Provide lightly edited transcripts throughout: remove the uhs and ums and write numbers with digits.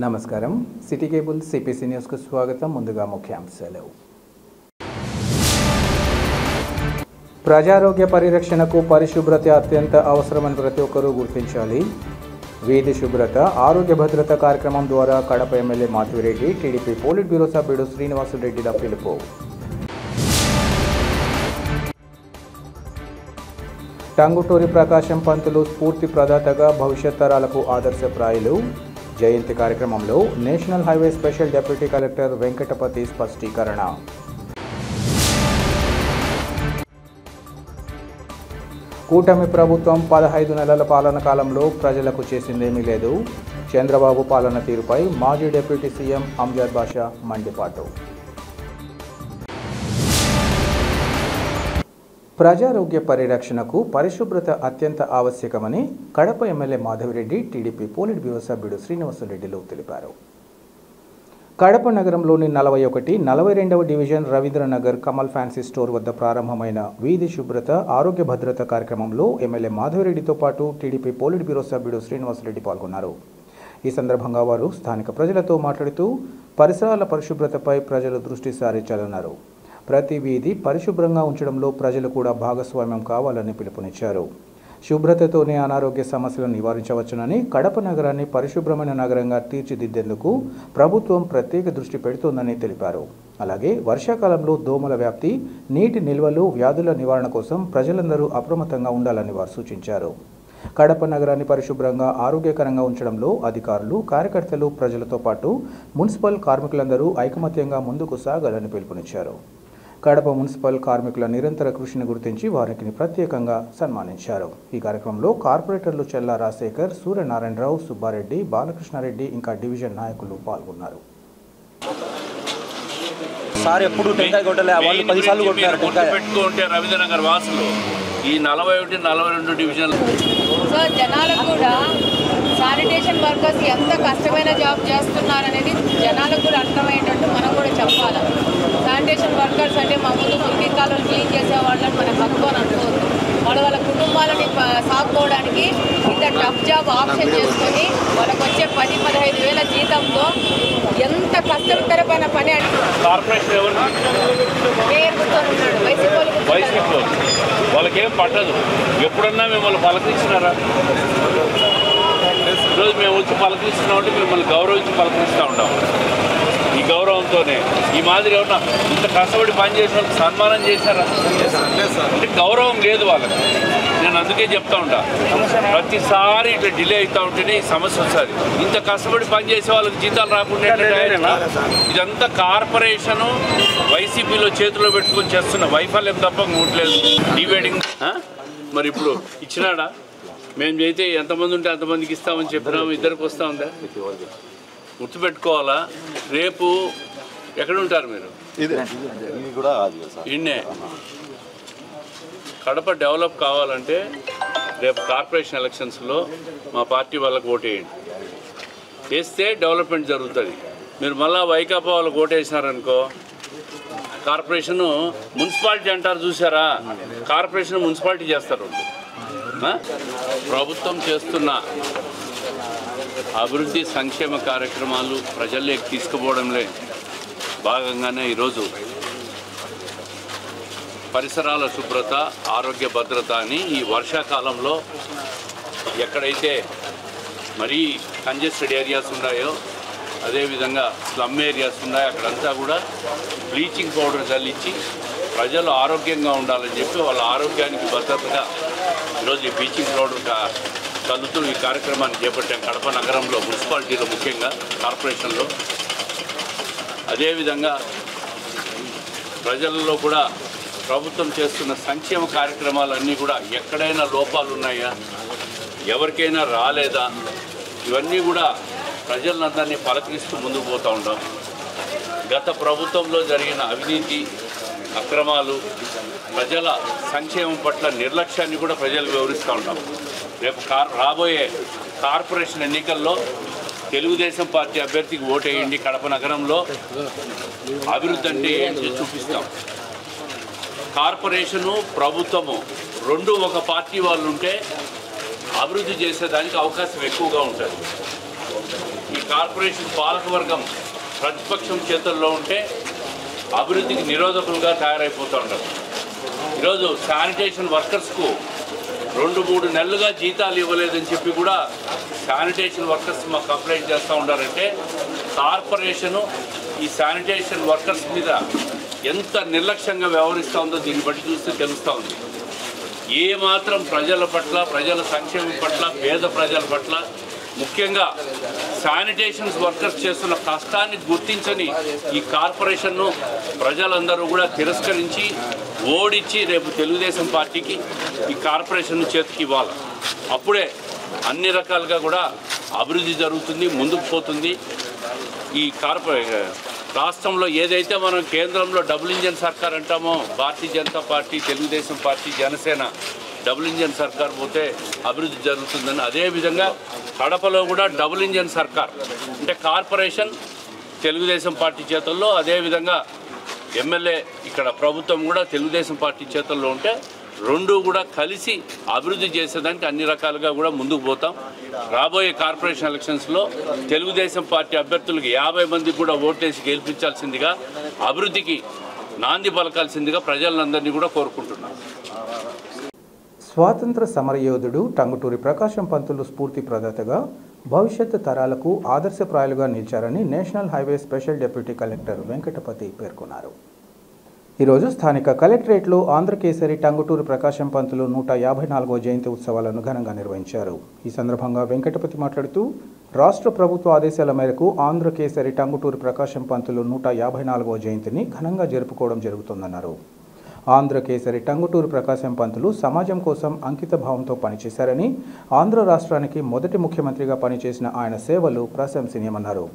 నమస్కారం city cable CPC news కు స్వాగతం. ముందుగా ముఖ్యాంశాలు. ప్రజారోగ్య పరిరక్షణకు పరిశుభ్రత అత్యంత అవసరమని ప్రతి ఒక్కరూ గుర్తించాలి. వీధి శుభ్రత ఆరోగ్య భద్రత కార్యక్రమం ద్వారా Kadapa MLA Madhavireddy, TDP politburo సభ్యుడు శ్రీనివాసులరెడ్డిల పిలుపు. టంగుటూరి ప్రకాశం పంతులు స్ఫూర్తి ప్రదాతగా భవిష్యత్ తరాలకు ఆదర్శప్రాయులు. జయంతి కార్యక్రమంలో national highway special deputy collector Venkatapathi స్పష్టీకరణ. కూటమి ప్రభుత్వం 15 నెలల పాలన కాలంలో ప్రజలకు చేసిందేమీ లేదు. చంద్రబాబు పాలన తీరుపై మాజీ డిప్యూటీ సీఎం అంజద్ బాషా మండిపాటు. ప్రజారోగ్య పరిరక్షణకు పరిశుభ్రత అత్యంత ఆవశ్యకమని Kadapa MLA Madhavireddy, TDP politburo సభ్యుడు శ్రీనివాసులరెడ్డిలు తెలిపారు. కడప నగరంలోని 41, 42వ division Ravindranagar Kamal fancy store వద్ద ప్రారంభమైన వీధి శుభ్రత ఆరోగ్య భద్రత కార్యక్రమంలో ఎమ్మెల్యే మాధవిరెడ్డితో పాటు టీడీపీ పోలిట్ బ్యూరో సభ్యుడు శ్రీనివాసులరెడ్డి పాల్గొన్నారు. ఈ సందర్భంగా వారు స్థానిక ప్రజలతో మాట్లాడుతూ పరిసరాల పరిశుభ్రతపై ప్రజలు దృష్టి సారించాలన్నారు. ప్రతి వీధి పరిశుభ్రంగా ఉంచడంలో ప్రజలు కూడా భాగస్వామ్యం కావాలని పిలుపునిచ్చారు. శుభ్రతతోనే అనారోగ్య సమస్యలను నివారించవచ్చునని, కడప నగరాన్ని పరిశుభ్రమైన నగరంగా తీర్చిదిద్దేందుకు ప్రభుత్వం ప్రత్యేక దృష్టి పెడుతోందని తెలిపారు. అలాగే వర్షాకాలంలో దోమల వ్యాప్తి, నీటి నిల్వలు, వ్యాధుల నివారణ కోసం ప్రజలందరూ అప్రమత్తంగా ఉండాలని వారు సూచించారు. కడప నగరాన్ని పరిశుభ్రంగా ఆరోగ్యకరంగా ఉంచడంలో అధికారులు, కార్యకర్తలు, ప్రజలతో పాటు మున్సిపల్ కార్మికులందరూ ఐకమత్యంగా ముందుకు సాగాలని పిలుపునిచ్చారు. కడప మున్సిపల్ కార్మికుల నిరంతర కృషిని గుర్తించి వారికి ప్రత్యేకంగా సన్మానించారు. ఈ కార్యక్రమంలో కార్పొరేటర్లు చెల్లా రాజశేఖర్, సూర్యనారాయణరావు, సుబ్బారెడ్డి, బాలకృష్ణారెడ్డి ఇంకా డివిజన్ నాయకులు పాల్గొన్నారు. రవీంద్రనగర్ వాసులు ఈ 41, 42 డివిజన్లు జనాలకు కూడా శానిటేషన్ వర్కర్స్ ఎంత కష్టమైన జాబ్ చేస్తున్నారనేది జనాలకు కూడా అర్థమయ్యేటట్టు మనం కూడా చెప్పాలి. శానిటేషన్ వర్కర్స్ అంటే మా ముందు మురికికాలను క్లీన్ చేసే వాళ్ళని మనం హక్కు అని అనుకోవద్దు. వాళ్ళ కుటుంబాలని సాగుకోవడానికి ఇంత టఫ్ జాబ్ ఆప్షన్ చేసుకొని వాళ్ళకి వచ్చే 10-15 వేల జీతంతో ఎంత కష్టతరమైన పని అని వైసీపీ వాళ్ళకేం పట్టదు. ఎప్పుడన్నా మిమ్మల్ని పలకరించినారా? ఈరోజు మేము వచ్చి పలకరిస్తున్నామంటే మిమ్మల్ని గౌరవించి పలకరిస్తూ ఉంటాం. ఈ గౌరవంతోనే ఈ మాదిరి ఏమన్నా ఇంత కష్టపడి పనిచేసిన వాళ్ళకి సన్మానం చేశారా? అంటే గౌరవం లేదు వాళ్ళకి. నేను అందుకే చెప్తా ఉంటా, ప్రతిసారి ఇట్లా డిలే అవుతూ ఉంటేనే ఈ సమస్య వస్తుంది. ఇంత కష్టపడి పనిచేసే వాళ్ళకి జీతాలు రాకుండా ఇదంతా కార్పొరేషను వైసీపీలో చేతిలో పెట్టుకొని చేస్తున్న వైఫల్యం తప్ప ఉండలేదు. డివైడింగ్ మరి ఇప్పుడు ఇచ్చినాడా? మేము చేస్తే ఎంతమంది ఉంటే అంతమందికి ఇస్తామని చెప్పినాము. ఇద్దరికి వస్తూ ఉందా? గుర్తుపెట్టుకోవాలా. రేపు ఎక్కడ ఉంటారు మీరు? ఇన్నే కడప డెవలప్ కావాలంటే రేపు కార్పొరేషన్ ఎలక్షన్స్లో మా పార్టీ వాళ్ళకి ఓటేయండి. వేస్తే డెవలప్మెంట్ జరుగుతుంది. మీరు మళ్ళీ వైకాపా వాళ్ళకి ఓటేసినారనుకో, కార్పొరేషను మున్సిపాలిటీ అంటారు చూసారా? కార్పొరేషన్ మున్సిపాలిటీ చేస్తారు. ప్రభుత్వం చేస్తున్న అభివృద్ధి సంక్షేమ కార్యక్రమాలు ప్రజల్లోకి తీసుకుపోవడంలో భాగంగానే ఈరోజు పరిసరాల శుభ్రత ఆరోగ్య భద్రత అని ఈ వర్షాకాలంలో ఎక్కడైతే మరీ కంజెస్టెడ్ ఏరియాస్ ఉన్నాయో, అదేవిధంగా స్లమ్ ఏరియాస్ ఉన్నాయో అక్కడంతా కూడా బ్లీచింగ్ పౌడర్ చల్లించి ప్రజలు ఆరోగ్యంగా ఉండాలని చెప్పి వాళ్ళ ఆరోగ్యానికి భద్రతగా ఈరోజు ఈ బ్లీచింగ్ పౌడర్ చల్లుతూ ఈ కార్యక్రమాన్ని చేపట్టాం కడప నగరంలో, మున్సిపాలిటీలో, ముఖ్యంగా కార్పొరేషన్లో. అదేవిధంగా ప్రజలలో కూడా ప్రభుత్వం చేస్తున్న సంక్షేమ కార్యక్రమాలన్నీ కూడా ఎక్కడైనా లోపాలు ఉన్నాయా, ఎవరికైనా రాలేదా, ఇవన్నీ కూడా ప్రజలందరినీ పలకరిస్తూ ముందుకు పోతూ ఉంటాం. గత ప్రభుత్వంలో జరిగిన అవినీతి, అక్రమాలు, ప్రజల సంక్షేమం పట్ల నిర్లక్ష్యాన్ని కూడా ప్రజలకు వివరిస్తూ ఉంటాం. రేపు రాబోయే కార్పొరేషన్ ఎన్నికల్లో తెలుగుదేశం పార్టీ అభ్యర్థికి ఓటేయండి. కడప నగరంలో అభివృద్ధి అంటే ఏంటి చూపిస్తాం. కార్పొరేషను, ప్రభుత్వము రెండు ఒక పార్టీ వాళ్ళు ఉంటే అభివృద్ధి చేసేదానికి అవకాశం ఎక్కువగా ఉంటుంది. ఈ కార్పొరేషన్ పాలకవర్గం ప్రతిపక్షం చేతుల్లో ఉంటే అభివృద్ధికి నిరోధకులుగా తయారైపోతూ ఉంటారు. ఈరోజు శానిటేషన్ వర్కర్స్కు 2-3 నెలలుగా జీతాలు ఇవ్వలేదని చెప్పి కూడా శానిటేషన్ వర్కర్స్ మాకు కంప్లైంట్ చేస్తూ ఉన్నారంటే కార్పొరేషను ఈ శానిటేషన్ వర్కర్స్ మీద ఎంత నిర్లక్ష్యంగా వ్యవహరిస్తూ ఉందో దీన్ని బట్టి చూస్తే తెలుస్తూ ఉంది. ఏమాత్రం ప్రజల పట్ల, ప్రజల సంక్షేమం పట్ల, పేద ప్రజల పట్ల, ముఖ్యంగా శానిటేషన్ వర్కర్స్ చేస్తున్న కష్టాన్ని గుర్తించని ఈ కార్పొరేషన్ను ప్రజలందరూ కూడా తిరస్కరించి ఓడించి రేపు తెలుగుదేశం పార్టీకి ఈ కార్పొరేషన్ చేతికి ఇవ్వాలి. అప్పుడే అన్ని రకాలుగా కూడా అభివృద్ధి జరుగుతుంది, ముందుకు పోతుంది. ఈ రాష్ట్రంలో ఏదైతే మనం కేంద్రంలో డబుల్ ఇంజన్ సర్కార్ అంటామో, Bharatiya Janata party, Telugu Desam party, Janasena double engine సర్కార్ పోతే అభివృద్ధి జరుగుతుందని, అదేవిధంగా కడపలో కూడా డబుల్ ఇంజన్ సర్కార్ అంటే కార్పొరేషన్ తెలుగుదేశం పార్టీ చేతుల్లో, అదేవిధంగా ఎమ్మెల్యే ఇక్కడ ప్రభుత్వం కూడా తెలుగుదేశం పార్టీ చేతుల్లో ఉంటే రెండు కూడా కలిసి అభివృద్ధి చేసేదానికి అన్ని రకాలుగా కూడా ముందుకు పోతాం. రాబోయే కార్పొరేషన్ ఎలక్షన్స్లో తెలుగుదేశం పార్టీ అభ్యర్థులకు 50 మందికి కూడా ఓటేసి గెలిపించాల్సిందిగా, అభివృద్ధికి నాంది పలకాల్సిందిగా ప్రజలందరినీ కూడా కోరుకుంటున్నాం. స్వాతంత్ర సమరయోధుడు టంగుటూరి ప్రకాశం పంతులు స్ఫూర్తి ప్రదాతగా భవిష్యత్ తరాలకు ఆదర్శప్రాయాలుగా నిలిచారని national highway special deputy collector Venkatapathi పేర్కొన్నారు. ఈరోజు స్థానిక కలెక్టరేట్లో ఆంధ్రకేసరి టంగుటూరి ప్రకాశం పంతులు 154వ జయంతి ఉత్సవాలను ఘనంగా నిర్వహించారు. ఈ సందర్భంగా వెంకటపతి మాట్లాడుతూ, రాష్ట్ర ప్రభుత్వ ఆదేశాల మేరకు ఆంధ్రకేసరి టంగుటూరి ప్రకాశం పంతులు 154వ జయంతిని ఘనంగా జరుపుకోవడం జరుగుతుందన్నారు. ఆంధ్రకేసరి టంగుటూరి ప్రకాశం పంతులు సమాజం కోసం అంకిత భావంతో పనిచేశారని, ఆంధ్ర రాష్ట్రానికి మొదటి ముఖ్యమంత్రిగా పనిచేసిన ఆయన సేవలు ప్రశంసనీయమన్నారు.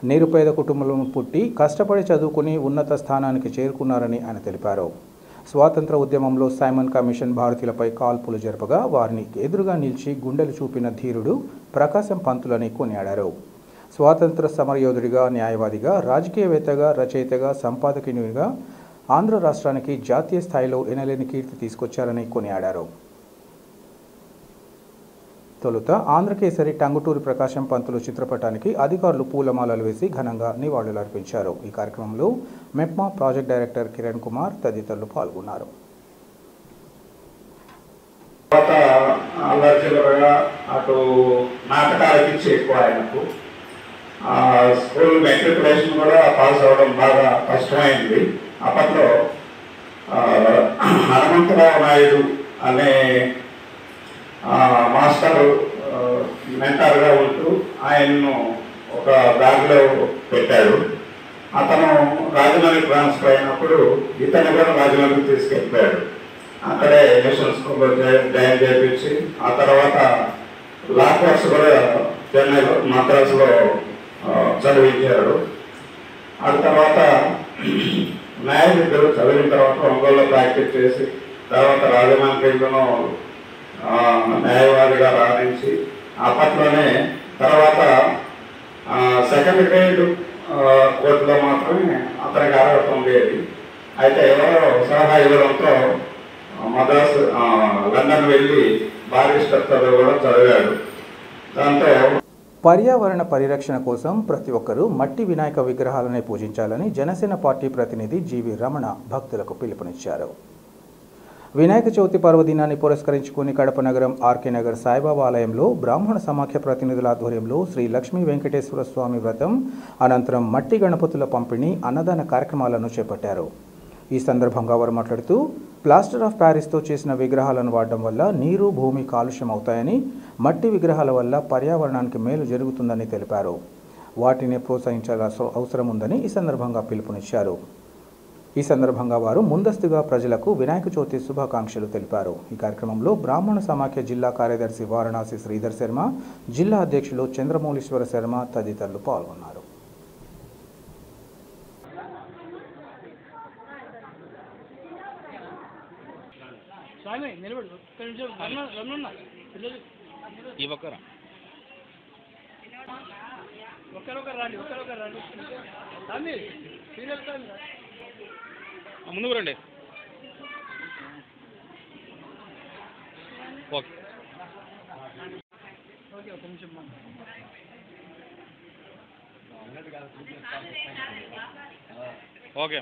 నిరుపేద కుటుంబంలో పుట్టి కష్టపడి చదువుకుని ఉన్నత స్థానానికి చేరుకున్నారని ఆయన తెలిపారు. స్వాతంత్ర ఉద్యమంలో సైమన్ కమిషన్ భారతీయులపై కాల్పులు జరపగా వారిని ఎదురుగా నిలిచి గుండెలు చూపిన ధీరుడు ప్రకాశం పంతులని కొనియాడారు. స్వాతంత్ర సమరయోధుడిగా, న్యాయవాదిగా, రాజకీయవేత్తగా, రచయితగా, సంపాదకునిగా ఆంధ్ర రాష్ట్రానికి జాతీయ స్థాయిలో ఎనలేని కీర్తి తీసుకొచ్చారని కొనియాడారు. తొలుత ఆంధ్రకేసరి టంగుటూరి ప్రకాశం పంతులు చిత్రపటానికి అధికారులు పూలమాలలు వేసి ఘనంగా నివాళులర్పించారు. ఈ కార్యక్రమంలో మెప్మా ప్రాజెక్ట్ డైరెక్టర్ కిరణ్ కుమార్ తదితరులు పాల్గొన్నారు. అటు నాటకాలకి ఎక్కువ ఆయనకు స్కూల్ మెట్రికులేషన్ కూడా పాస్ అవ్వడం బాగా కష్టమైంది. అప్పట్లో హనుమంతరావు నాయుడు అనే మాస్టర్ మెంటర్గా ఉంటూ ఆయన్ను ఒక దారిలో పెట్టాడు. అతను రాజమండ్రి ట్రాన్స్ఫర్ అయినప్పుడు ఇతను కూడా రాజమండ్రికి తీసుకెళ్ళిపోయాడు. అక్కడే నేషనల్ స్కూల్లో జాయిన్ చేయించి ఆ తర్వాత లా కోర్స్ కూడా చెన్నైలో, మద్రాసులో చదివించాడు. ఆ తర్వాత న్యాయ విద్యలు చదివిన తర్వాత ఒంగోలులో ప్రాక్టీస్ చేసి తర్వాత రాజమండ్రిలోనూ న్యాయవాదిగా రాణించి అప్పట్లోనే తర్వాత సెకండ్ గ్రేడ్ కోర్టులో మాత్రమే అతనికి అర్హత ఉండేది. అయితే ఎవరో సలహా ఇవ్వడంతో మద్రాసు, లండన్ వెళ్ళి బారిస్టర్ చదువు కూడా చదివాడు. దాంతో పర్యావరణ పరిరక్షణ కోసం ప్రతి ఒక్కరూ మట్టి వినాయక విగ్రహాలనే పూజించాలని జనసేన పార్టీ ప్రతినిధి జీవి రమణ భక్తులకు పిలుపునిచ్చారు. వినాయక చవితి పర్వదినాన్ని పురస్కరించుకుని కడప నగరం ఆర్కే నగర్ సాయిబాబా ఆలయంలో బ్రాహ్మణ సమాఖ్య ప్రతినిధుల ఆధ్వర్యంలో శ్రీ లక్ష్మీ వెంకటేశ్వర స్వామి వ్రతం అనంతరం మట్టి గణపతుల పంపిణీ, అన్నదాన కార్యక్రమాలను చేపట్టారు. ఈ సందర్భంగా వారు మాట్లాడుతూ, ప్లాస్టర్ ఆఫ్ ప్యారిస్తో చేసిన విగ్రహాలను వాడడం వల్ల నీరు, భూమి కాలుష్యం అవుతాయని, మట్టి విగ్రహాల వల్ల పర్యావరణానికి మేలు జరుగుతుందని తెలిపారు. వాటిని ప్రోత్సహించాల్సిన అవసరం ఉందని ఈ సందర్భంగా పిలుపునిచ్చారు. ఈ సందర్భంగా వారు ముందస్తుగా ప్రజలకు వినాయక చవితి శుభాకాంక్షలు తెలిపారు. ఈ కార్యక్రమంలో బ్రాహ్మణ సమాఖ్య జిల్లా కార్యదర్శి వారణాసి శ్రీధర్ శర్మ, జిల్లా అధ్యక్షులు చంద్రమౌళీశ్వర శర్మ తదితరులు పాల్గొన్నారు. ముందుకు రండి. ఓకే, ఒక నిమిషం. ఓకే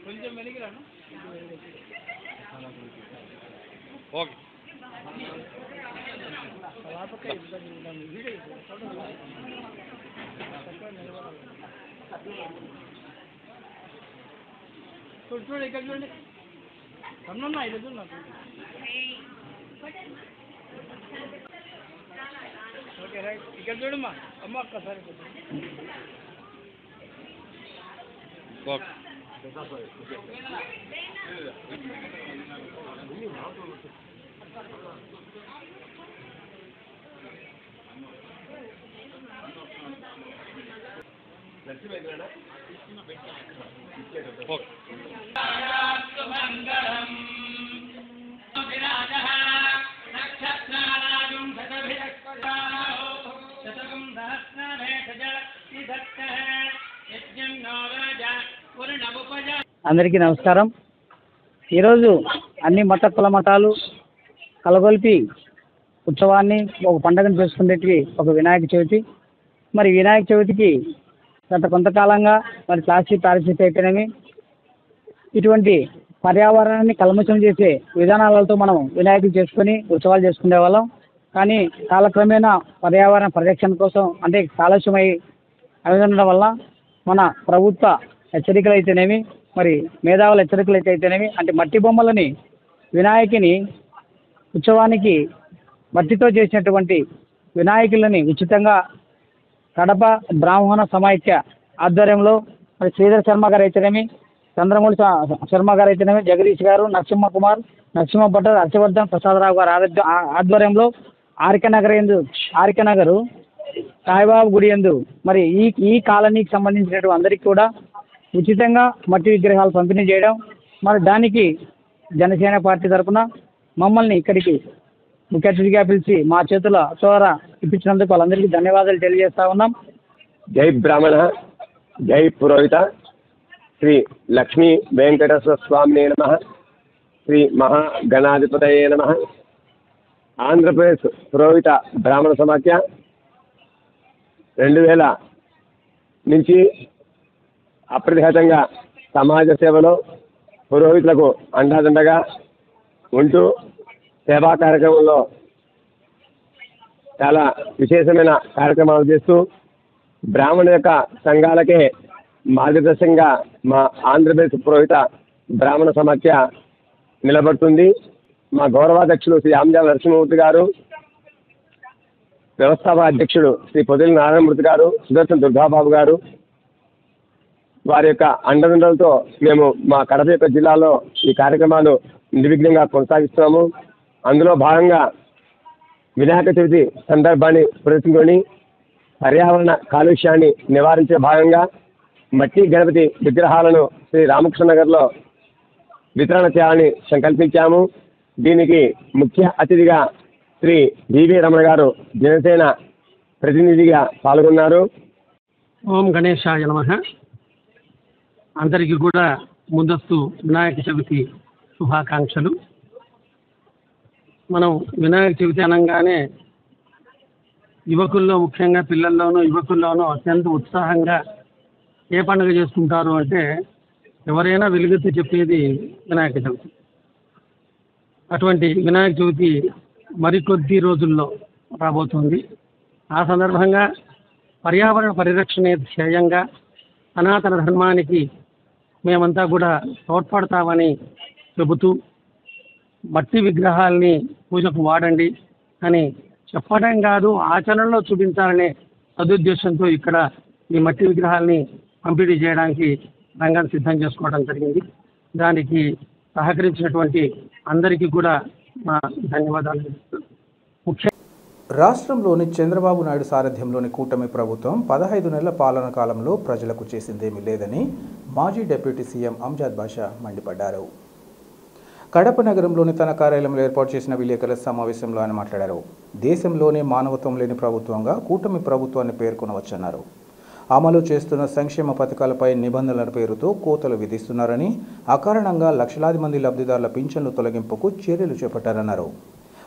కొంచెం వెలిగిరాను ఓకే చూడు ఇక్కడ చూడండి కన్నా ఇది చూడు ఓకే రైట్ ఇక్కడ చూడమ్మా అమ్మ ఒక్కసారి ఓకే ఓకే అందరికీ నమస్కారం. ఈరోజు అన్ని మత కుల మతాలు కలగొల్పి ఉత్సవాన్ని ఒక పండుగను చేసుకునేటివి ఒక వినాయక చవితి. మరి వినాయక చవితికి గత కొంతకాలంగా మరి ప్లాస్టిక్ పారిశుద్ధ్యం అయితేనేమి ఇటువంటి పర్యావరణాన్ని కల్మషం చేసే విధానాలతో మనం వినాయకులు చేసుకొని ఉత్సవాలు చేసుకునే వాళ్ళం. కానీ కాలక్రమేణా పర్యావరణ పరిరక్షణ కోసం అంటే కాలుష్యమై ఉండడం వల్ల మన ప్రభుత్వ హెచ్చరికలు అయితేనేమి మరి మేధావుల హెచ్చరికలు అయితేనేమి అంటే మట్టి బొమ్మలని వినాయకుని ఉత్సవానికి మట్టితో చేసినటువంటి వినాయకులని ఉచితంగా కడప బ్రాహ్మణ సమాఖ్య ఆధ్వర్యంలో మరి శ్రీధర్ శర్మ గారు అయితేనేమి చంద్రమౌళి శర్మ గారు అయితేనేమి జగదీష్ గారు నరసింహ కుమార్ నరసింహ భట్టర్ హర్షవర్ధన్ ప్రసాదరావు గారు ఆధ్వర్యంలో ఆర్కే నగరు సాయిబాబు గుడి యందు మరి ఈ కాలనీకి సంబంధించినటువంటి అందరికీ కూడా ఉచితంగా మట్టి విగ్రహాలు పంపిణీ చేయడం మరి దానికి జనసేన పార్టీ తరఫున మమ్మల్ని ఇక్కడికి ముఖ్య అతిథిగా పిలిచి మా చేతుల ద్వారా ఇప్పించినందుకు వాళ్ళందరికీ ధన్యవాదాలు తెలియజేస్తా ఉన్నాం. జై బ్రాహ్మణ జై పురోహిత శ్రీ లక్ష్మీ వెంకటేశ్వర స్వామినే నమః. శ్రీ మహాగణాధిపతయే నమః. ఆంధ్రప్రదేశ్ పురోహిత బ్రాహ్మణ సమాఖ్య 2000 నుంచి అప్రతిహతంగా సమాజ సేవలో పురోహితులకు అండాదండగా ఉంటూ సేవా కార్యక్రమంలో చాలా విశేషమైన కార్యక్రమాలు చేస్తూ బ్రాహ్మణ యొక్క సంఘాలకే మార్గదర్శకంగా మా ఆంధ్రప్రదేశ్ పురోహిత బ్రాహ్మణ సమాఖ్య నిలబడుతుంది. మా గౌరవాధ్యక్షులు శ్రీ ఆమ్జాల నరసింహమూర్తి గారు, వ్యవస్థాపక అధ్యక్షుడు శ్రీ పొదిలి నారాయణమూర్తి గారు, సుదర్శన్ దుర్గాబాబు గారు, వారి యొక్క అండదండలతో మేము మా కడప యొక్క జిల్లాలో ఈ కార్యక్రమాలు నిర్విఘ్నంగా కొనసాగిస్తున్నాము. అందులో భాగంగా వినాయక చవితి సందర్భాన్ని పురస్కరించుకొని పర్యావరణ కాలుష్యాన్ని నివారించే భాగంగా మట్టి గణపతి విగ్రహాలను శ్రీ రామకృష్ణ నగర్లో వితరణ చేయాలని సంకల్పించాము. దీనికి ముఖ్య అతిథిగా శ్రీ వివి రమణ గారు జనసేన ప్రతినిధిగా పాల్గొన్నారు. ఓం గణేశాయ నమః. అందరికీ కూడా ముందస్తు వినాయక చవితి శుభాకాంక్షలు. మనం వినాయక చవితి అనగానే యువకుల్లో ముఖ్యంగా పిల్లల్లోనూ యువకుల్లోనూ అత్యంత ఉత్సాహంగా ఏ పండుగ చేసుకుంటారు అంటే ఎవరైనా వెలుగెత్తి చెప్పేది వినాయక చవితి. అటువంటి వినాయక చవితి మరికొద్ది రోజుల్లో రాబోతుంది. ఆ సందర్భంగా పర్యావరణ పరిరక్షణ ధ్యేయంగా సనాతన ధర్మానికి మేమంతా కూడా తోడ్పడతామని చెబుతూ మట్టి విగ్రహాల్ని పూజకు వాడండి అని చెప్పడం కాదు, ఆచరణలో చూపించాలనే సదుద్దేశంతో ఇక్కడ ఈ మట్టి విగ్రహాల్ని పంపిణీ చేయడానికి రంగాన్ని సిద్ధం చేసుకోవడం జరిగింది. దానికి సహకరించినటువంటి అందరికీ కూడా మా ధన్యవాదాలు. రాష్ట్రంలోని చంద్రబాబు నాయుడు సారథ్యంలోని కూటమి ప్రభుత్వం 15 నెలల పాలన కాలంలో ప్రజలకు చేసిందేమీ లేదని మాజీ డిప్యూటీ సీఎం అంజాద్ బాషా మండిపడ్డారు. కడప నగరంలోని తన కార్యాలయంలో ఏర్పాటు చేసిన విలేకరుల సమావేశంలో ఆయన మాట్లాడారు. దేశంలోనే మానవత్వం లేని ప్రభుత్వంగా కూటమి ప్రభుత్వాన్ని పేర్కొనవచ్చన్నారు. అమలు చేస్తున్న సంక్షేమ పథకాలపై నిబంధనల పేరుతో కోతలు విధిస్తున్నారని, అకారణంగా లక్షలాది మంది లబ్ధిదారుల పింఛన్లు తొలగింపుకు చర్యలు చేపట్టారన్నారు.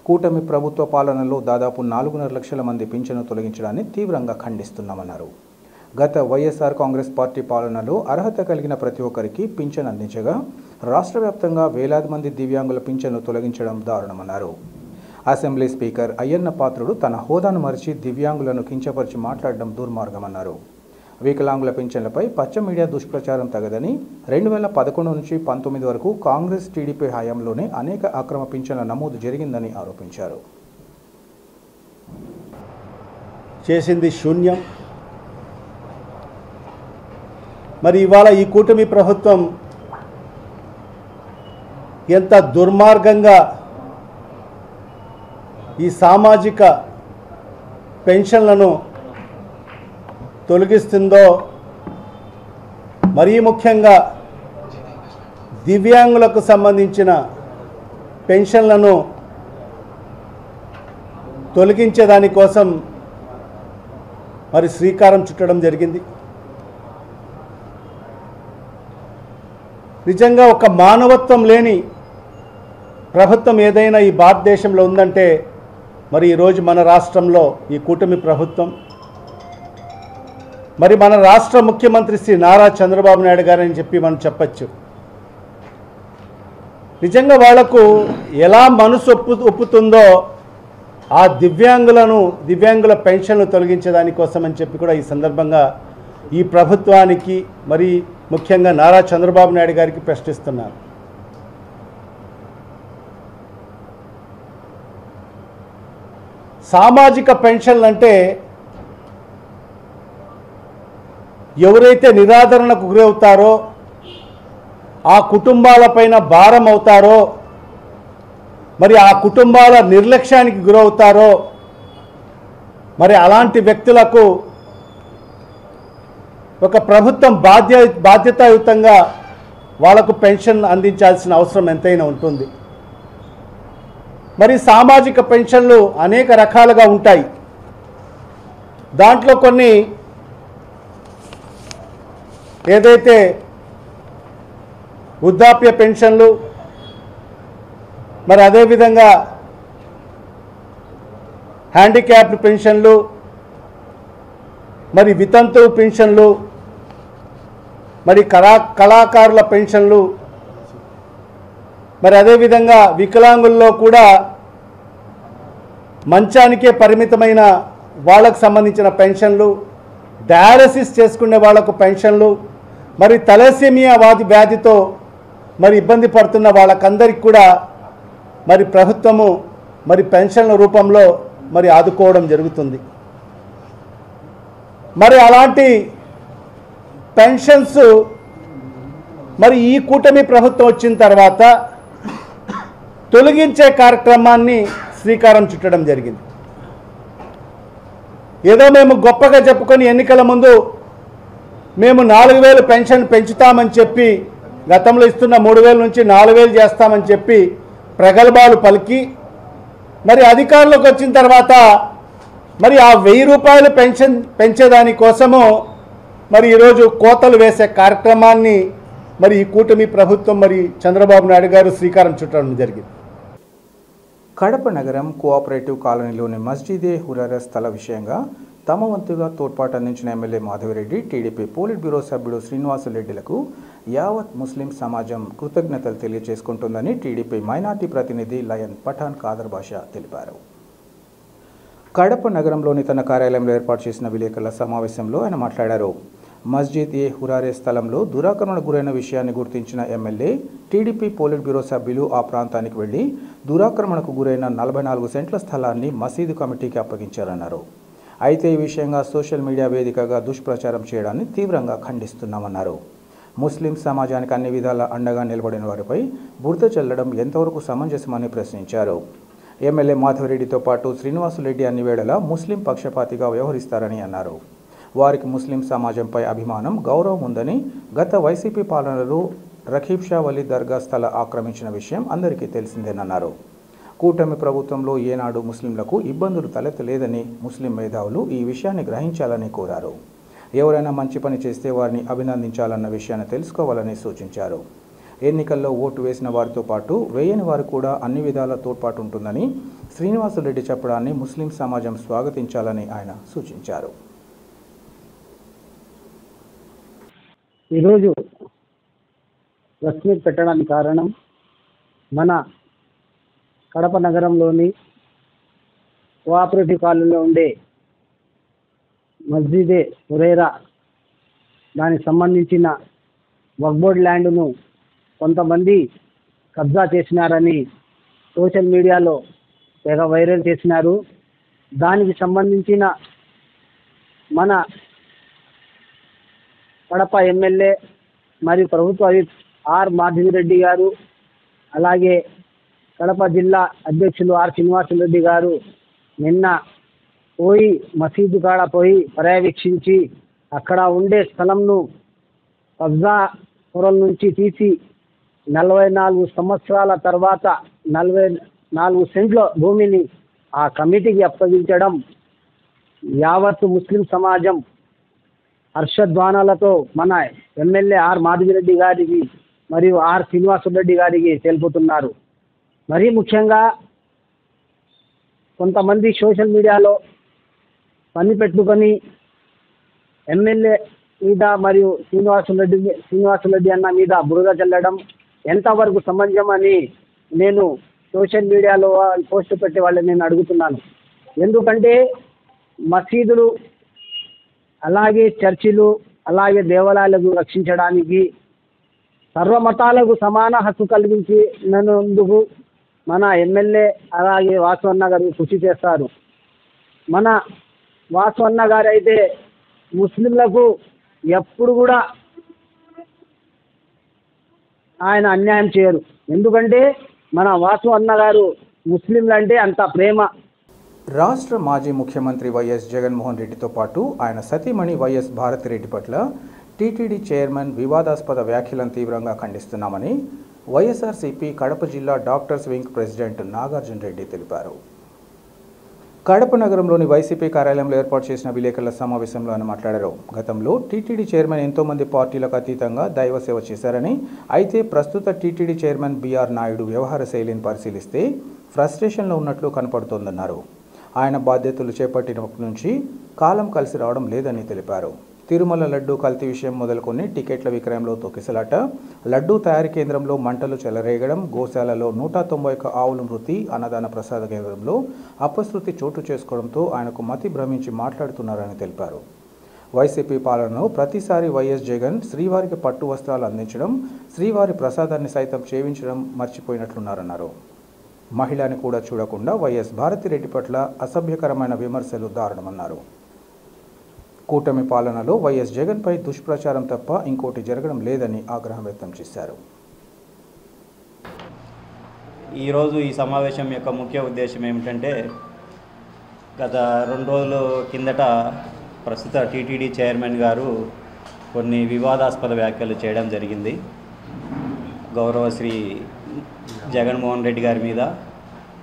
కూటమి ప్రభుత్వ పాలనలో దాదాపు 4.5 లక్షల మంది పింఛను తొలగించడాన్ని తీవ్రంగా ఖండిస్తున్నామన్నారు. గత వైఎస్ఆర్ కాంగ్రెస్ పార్టీ పాలనలో అర్హత కలిగిన ప్రతి ఒక్కరికి పింఛను అందించగా రాష్ట్ర వ్యాప్తంగా వేలాది మంది దివ్యాంగుల పింఛను తొలగించడం దారుణమన్నారు. అసెంబ్లీ స్పీకర్ అయ్యన్న పాత్రుడు తన హోదాను మరిచి దివ్యాంగులను కించపరిచి మాట్లాడడం దుర్మార్గమన్నారు. వికలాంగుల పింఛన్లపై పచ్చ మీడియా దుష్ప్రచారం తగదని 2011 నుంచి 19 వరకు కాంగ్రెస్ టీడీపీ హయాంలోనే అనేక అక్రమ పింఛన్ల నమోదు జరిగిందని ఆరోపించారు. చేసింది శూన్యం. మరి ఇవాళ ఈ కూటమి ప్రభుత్వం ఎంత దుర్మార్గంగా ఈ సామాజిక పెన్షన్లను తొలగిస్తుందో, మరీ ముఖ్యంగా దివ్యాంగులకు సంబంధించిన పెన్షన్లను తొలగించేదానికోసం మరి శ్రీకారం చుట్టడం జరిగింది. నిజంగా ఒక మానవత్వం లేని ప్రభుత్వం ఏదైనా ఈ భారతదేశంలో ఉందంటే మరి ఈరోజు మన రాష్ట్రంలో ఈ కూటమి ప్రభుత్వం, మరి మన రాష్ట్ర ముఖ్యమంత్రి శ్రీ నారా చంద్రబాబు నాయుడు గారని చెప్పి మనం చెప్పచ్చు. నిజంగా వాళ్లకు ఎలా మనసు ఒప్పుతుందో ఆ దివ్యాంగుల పెన్షన్లు తొలగించేదానికోసం అని చెప్పి కూడా ఈ సందర్భంగా ఈ ప్రభుత్వానికి మరి ముఖ్యంగా నారా చంద్రబాబు నాయుడు గారికి ప్రశ్నిస్తున్నారు. సామాజిక పెన్షన్లు అంటే ఎవరైతే నిరాదరణకు గురవుతారో, ఆ కుటుంబాలపైన భారం అవుతారో, మరి ఆ కుటుంబాల నిర్లక్ష్యానికి గురవుతారో, మరి అలాంటి వ్యక్తులకు ఒక ప్రభుత్వం బాధ్యతాయుతంగా వాళ్ళకు పెన్షన్ అందించాల్సిన అవసరం ఎంతైనా ఉంటుంది. మరి సామాజిక పెన్షన్లు అనేక రకాలుగా ఉంటాయి. దాంట్లో కొన్ని ఏదైతే వృద్ధాప్య పెన్షన్లు, మరి అదేవిధంగా హ్యాండిక్యాప్డ్ పెన్షన్లు, మరి వితంతు పెన్షన్లు, మరి కళాకారుల పెన్షన్లు, మరి అదేవిధంగా వికలాంగుల్లో కూడా మంచానికే పరిమితమైన వాళ్ళకు సంబంధించిన పెన్షన్లు, డయాలసిస్ చేసుకునే వాళ్లకు పెన్షన్లు, మరి తలసేమియా వ్యాధితో మరి ఇబ్బంది పడుతున్న వాళ్ళకందరికీ కూడా మరి ప్రభుత్వము మరి పెన్షన్ల రూపంలో మరి ఆదుకోవడం జరుగుతుంది. మరి అలాంటి పెన్షన్స్ మరి ఈ కూటమి ప్రభుత్వం వచ్చిన తర్వాత తొలగించే కార్యక్రమాన్ని శ్రీకారం చుట్టడం జరిగింది. ఏదో మేము గొప్పగా చెప్పుకొని ఎన్నికల ముందు మేము 4,000 పెన్షన్ పెంచుతామని చెప్పి, గతంలో ఇస్తున్న 3,000 నుంచి 4,000 చేస్తామని చెప్పి ప్రగల్భాలు పలికి మరి అధికారంలోకి వచ్చిన తర్వాత మరి ఆ 1,000 రూపాయలు పెన్షన్ పెంచేదానికోసము మరి ఈరోజు కోతలు వేసే కార్యక్రమాన్ని మరి ఈ కూటమి ప్రభుత్వం మరి చంద్రబాబు నాయుడు గారు శ్రీకారం చుట్టడం జరిగింది. కడప నగరం కోఆపరేటివ్ కాలనీలోని మస్జిదే హురారా స్థల విషయంగా తమ వంతుగా తోడ్పాటు అందించిన MLA Madhavireddy, TDP politburo సభ్యుడు శ్రీనివాసులరెడ్డిలకు యావత్ ముస్లిం సమాజం కృతజ్ఞతలు తెలియజేసుకుంటుందని టీడీపీ మైనార్టీ ప్రతినిధి లయన్ పఠాన్ ఖాదర్ బాషా తెలిపారు. కడప నగరంలోని తన కార్యాలయంలో ఏర్పాటు చేసిన విలేకరుల సమావేశంలో ఆయన మాట్లాడారు. మస్జిద్ ఏ హురారే స్థలంలో దురాక్రమణకు గురైన విషయాన్ని గుర్తించిన ఎమ్మెల్యే, టీడీపీ పోలిట్ బ్యూరో సభ్యులు ఆ ప్రాంతానికి వెళ్లి దురాక్రమణకు గురైన 44 సెంట్ల స్థలాన్ని మసీదు కమిటీకి అప్పగించారన్నారు. అయితే ఈ విషయంగా సోషల్ మీడియా వేదికగా దుష్ప్రచారం చేయడాన్ని తీవ్రంగా ఖండిస్తున్నామన్నారు. ముస్లిం సమాజానికి అన్ని విధాల అండగా నిలబడిన వారిపై బురద చల్లడం ఎంతవరకు సమంజసమని ప్రశ్నించారు. ఎమ్మెల్యే మాధవిరెడ్డితో పాటు శ్రీనివాసులరెడ్డి అన్ని వేళలా ముస్లిం పక్షపాతిగా వ్యవహరిస్తారని అన్నారు. వారికి ముస్లిం సమాజంపై అభిమానం, గౌరవం ఉందని గత వైసీపీ పాలనలో రఖీబ్ షా వలీ దర్గా స్థల ఆక్రమించిన విషయం అందరికీ తెలిసిందేనన్నారు. కూటమి ప్రభుత్వంలో ఏనాడు ముస్లింలకు ఇబ్బందులు తలెత్తలేదని ముస్లిం మేధావులు ఈ విషయాన్ని గ్రహించాలని కోరారు. ఎవరైనా మంచి పని చేస్తే వారిని అభినందించాలన్న విషయాన్ని తెలుసుకోవాలని సూచించారు. ఎన్నికల్లో ఓటు వేసిన వారితో పాటు వేయని వారు కూడా అన్ని విధాల తోడ్పాటు ఉంటుందని, శ్రీనివాసులరెడ్డి చెప్పడాన్ని ముస్లిం సమాజం స్వాగతించాలని ఆయన సూచించారు. ఈరోజు ప్రెస్ మీట్ పెట్టడానికి కారణం మన కడప నగరంలోని కోఆపరేటివ్ కాలనీలో ఉండే మస్జిదే హురైరా దానికి సంబంధించిన వక్ఫ్ బోర్డ్ ల్యాండ్ను కొంతమంది కబ్జా చేసినారని సోషల్ మీడియాలో తెగ వైరల్ చేసినారు. దానికి సంబంధించిన మన కడప ఎమ్మెల్యే మరియు ప్రభుత్వ ఆర్ మాధవిరెడ్డి గారు, అలాగే కడప జిల్లా అధ్యక్షులు ఆర్ శ్రీనివాసులరెడ్డి గారు నిన్న పోయి మసీదు కాడ పోయి పర్యవేక్షించి అక్కడ ఉండే స్థలంను కబ్జా పొరల నుంచి తీసి 44 సంవత్సరాల తర్వాత 44 సెంట్ల భూమిని ఆ కమిటీకి అప్పగించడం యావత్తు ముస్లిం సమాజం హర్షధ్వానాలతో మన ఎమ్మెల్యే ఆర్ మాధవిరెడ్డి గారికి మరియు ఆర్ శ్రీనివాసులరెడ్డి గారికి తెలుపుతున్నారు. మరీ ముఖ్యంగా కొంతమంది సోషల్ మీడియాలో పని పెట్టుకొని ఎమ్మెల్యే మీద మరియు శ్రీనివాసులరెడ్డి అన్న మీద బురద చల్లడం ఎంతవరకు సమంజసం అని నేను సోషల్ మీడియాలో పోస్ట్ పెట్టే వాళ్ళని నేను అడుగుతున్నాను. ఎందుకంటే మసీదులు అలాగే చర్చిలు అలాగే దేవాలయాలకు రక్షించడానికి సర్వమతాలకు సమాన హక్కు కల్పించినందుకు మన ఎమ్మెల్యే అలాగే వాసు అన్న గారు కృషి చేస్తారు. మన వాసు అన్న గారు అయితే ముస్లింలకు ఎప్పుడు కూడా ఆయన అన్యాయం చేయరు. ఎందుకంటే మన వాసు అన్న గారు ముస్లింలంటే అంత ప్రేమ. రాష్ట్ర మాజీ ముఖ్యమంత్రి వైఎస్ జగన్మోహన్ రెడ్డితో పాటు ఆయన సతీమణి వైఎస్ భారతిరెడ్డి పట్ల టీటీడీ చైర్మన్ వివాదాస్పద వ్యాఖ్యలను తీవ్రంగా ఖండిస్తున్నామని వైఎస్ఆర్సీపీ కడప జిల్లా doctors wing president Nagarjuna Reddy తెలిపారు. కడప నగరంలోని వైసీపీ కార్యాలయంలో ఏర్పాటు చేసిన విలేకరుల సమావేశంలో ఆయన మాట్లాడారు. గతంలో టీటీడీ చైర్మన్ ఎంతోమంది పార్టీలకు అతీతంగా దైవ సేవ చేశారని, అయితే ప్రస్తుత టీటీడీ చైర్మన్ బీఆర్ నాయుడు వ్యవహార శైలిని పరిశీలిస్తే ఫ్రస్ట్రేషన్లో ఉన్నట్లు కనపడుతోందన్నారు. ఆయన బాధ్యతలు చేపట్టినప్పటి నుంచి కాలం కలిసి రావడం లేదని తెలిపారు. తిరుమల లడ్డూ కల్తీ విషయం మొదలుకొని టికెట్ల విక్రయంలో తొక్కిసలాట, లడ్డూ తయారీ కేంద్రంలో మంటలు చెలరేగడం, గోశాలలో 191 ఆవుల మృతి, అన్నదాన ప్రసాద కేంద్రంలో అపశృతి చోటు చేసుకోవడంతో ఆయనకు మతి భ్రమించి మాట్లాడుతున్నారని తెలిపారు. వైసీపీ పాలనలో ప్రతిసారి వైఎస్ జగన్ శ్రీవారికి పట్టు వస్త్రాలు అందించడం, శ్రీవారి ప్రసాదాన్ని సైతం చేయించడం మర్చిపోయినట్లున్నారన్నారు. మహిళని కూడా చూడకుండా వైఎస్ భారతిరెడ్డి పట్ల అసభ్యకరమైన విమర్శలు దారుణమన్నారు. కూటమి పాలనలో వైఎస్ జగన్పై దుష్ప్రచారం తప్ప ఇంకోటి జరగడం లేదని ఆగ్రహం వ్యక్తం చేశారు. ఈరోజు ఈ సమావేశం యొక్క ముఖ్య ఉద్దేశం ఏమిటంటే, గత 2 రోజుల కిందట ప్రస్తుత టీటీడీ చైర్మన్ గారు కొన్ని వివాదాస్పద వ్యాఖ్యలు చేయడం జరిగింది. గౌరవ శ్రీ జగన్మోహన్ రెడ్డి గారి మీద,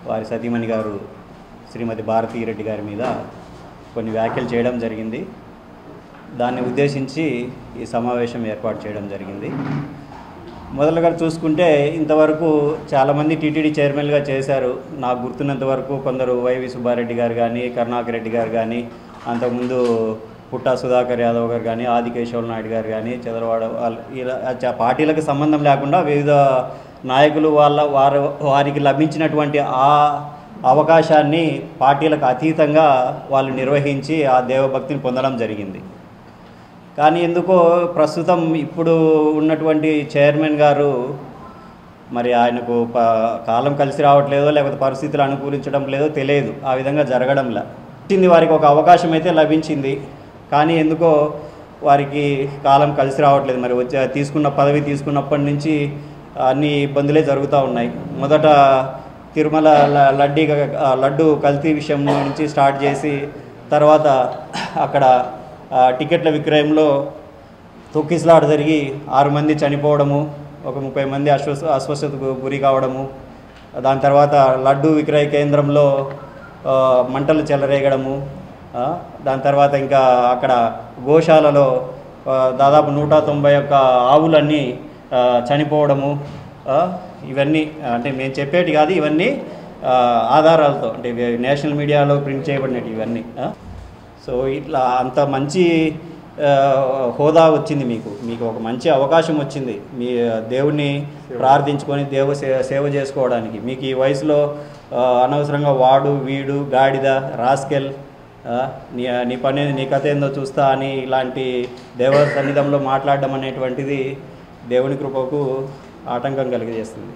వారి సతీమణి గారు శ్రీమతి భారతీరెడ్డి గారి మీద కొన్ని వ్యాఖ్యలు చేయడం జరిగింది. దాన్ని ఉద్దేశించి ఈ సమావేశం ఏర్పాటు చేయడం జరిగింది. మొదలుగా చూసుకుంటే ఇంతవరకు చాలామంది టీటీడీ చైర్మన్గా చేశారు. నాకు గుర్తున్నంత వరకు కొందరు వైవి సుబ్బారెడ్డి గారు కానీ, కరుణాకర్ రెడ్డి గారు కానీ, అంతకుముందు పుట్టా సుధాకర్ యాదవ్ గారు కానీ, ఆదికేశవ నాయుడు గారు కానీ, చంద్రబాబు ఇలా పార్టీలకు సంబంధం లేకుండా వివిధ నాయకులు వారికి లభించినటువంటి ఆ అవకాశాన్ని పార్టీలకు అతీతంగా వాళ్ళు నిర్వహించి ఆ దేవభక్తిని పొందడం జరిగింది. కానీ ఎందుకో ప్రస్తుతం ఇప్పుడు ఉన్నటువంటి చైర్మన్ గారు మరి ఆయనకు కాలం కలిసి రావట్లేదో లేకపోతే పరిస్థితులు అనుకూలించడం లేదో తెలియదు, ఆ విధంగా జరగడంలా వారికి ఒక అవకాశం అయితే లభించింది. కానీ ఎందుకో వారికి కాలం కలిసి రావట్లేదు. మరి తీసుకున్న పదవి తీసుకున్నప్పటి నుంచి అన్ని ఇబ్బందులే జరుగుతూ ఉన్నాయి. మొదట తిరుమల లడ్డు కల్తీ విషయం నుంచి స్టార్ట్ చేసి తర్వాత అక్కడ టికెట్ల విక్రయంలో తొక్కిసలాట జరిగి 6 మంది చనిపోవడము, ఒక 30 మంది అస్వస్థతకు గురి కావడము, దాని తర్వాత లడ్డు విక్రయ కేంద్రంలో మంటలు చెలరేగడము, దాని తర్వాత ఇంకా అక్కడ గోశాలలో దాదాపు 191 ఆవులన్నీ చనిపోవడము, ఇవన్నీ అంటే మేము చెప్పేటి కాదు, ఇవన్నీ ఆధారాలతో, అంటే నేషనల్ మీడియాలో ప్రింట్ చేయబడినవి ఇవన్నీ. సో ఇట్లా అంత మంచి హోదా వచ్చింది, మీకు ఒక మంచి అవకాశం వచ్చింది మీ దేవుణ్ణి ప్రార్థించుకొని సేవ చేసుకోవడానికి. మీకు ఈ వయసులో అనవసరంగా వాడు వీడు గాడిద రాస్కెల్ నీ పని నీ కథ ఏందో చూస్తా అని ఇలాంటి దేవ సన్నిధంలో మాట్లాడడం అనేటువంటిది దేవుని కృపకు ఆటంకం కలిగజేస్తుంది.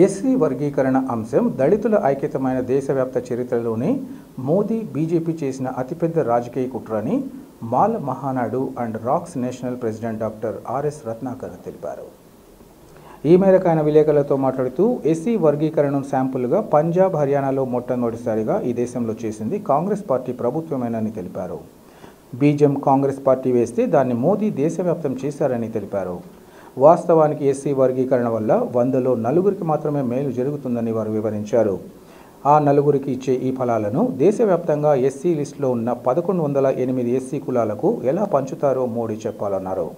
ఎస్సీ వర్గీకరణ అంశం దళితుల ఐక్యతమైన దేశవ్యాప్త చరిత్రలోనే మోదీ బీజేపీ చేసిన అతిపెద్ద రాజకీయ కుట్రని Mala Mahanadu and rocks national president doctor R S Ratnakar తెలిపారు. ఈ మేరకు ఆయన విలేకరులతో మాట్లాడుతూ ఎస్సీ వర్గీకరణను శాంపుల్గా పంజాబ్, హర్యానాలో మొట్టమొదటిసారిగా ఈ దేశంలో చేసింది కాంగ్రెస్ పార్టీ ప్రభుత్వమేనని తెలిపారు. బీజం కాంగ్రెస్ పార్టీ వేస్తే దాన్ని మోదీ దేశవ్యాప్తం చేశారని తెలిపారు. వాస్తవానికి ఎస్సీ వర్గీకరణ వల్ల 100లో 4 మాత్రమే మేలు జరుగుతుందని వారు వివరించారు. ఆ 4 ఇచ్చే ఈ ఫలాలను దేశవ్యాప్తంగా ఎస్సీ లిస్టులో ఉన్న 1108 ఎస్సీ కులాలకు ఎలా పంచుతారో మోడీ చెప్పాలన్నారు.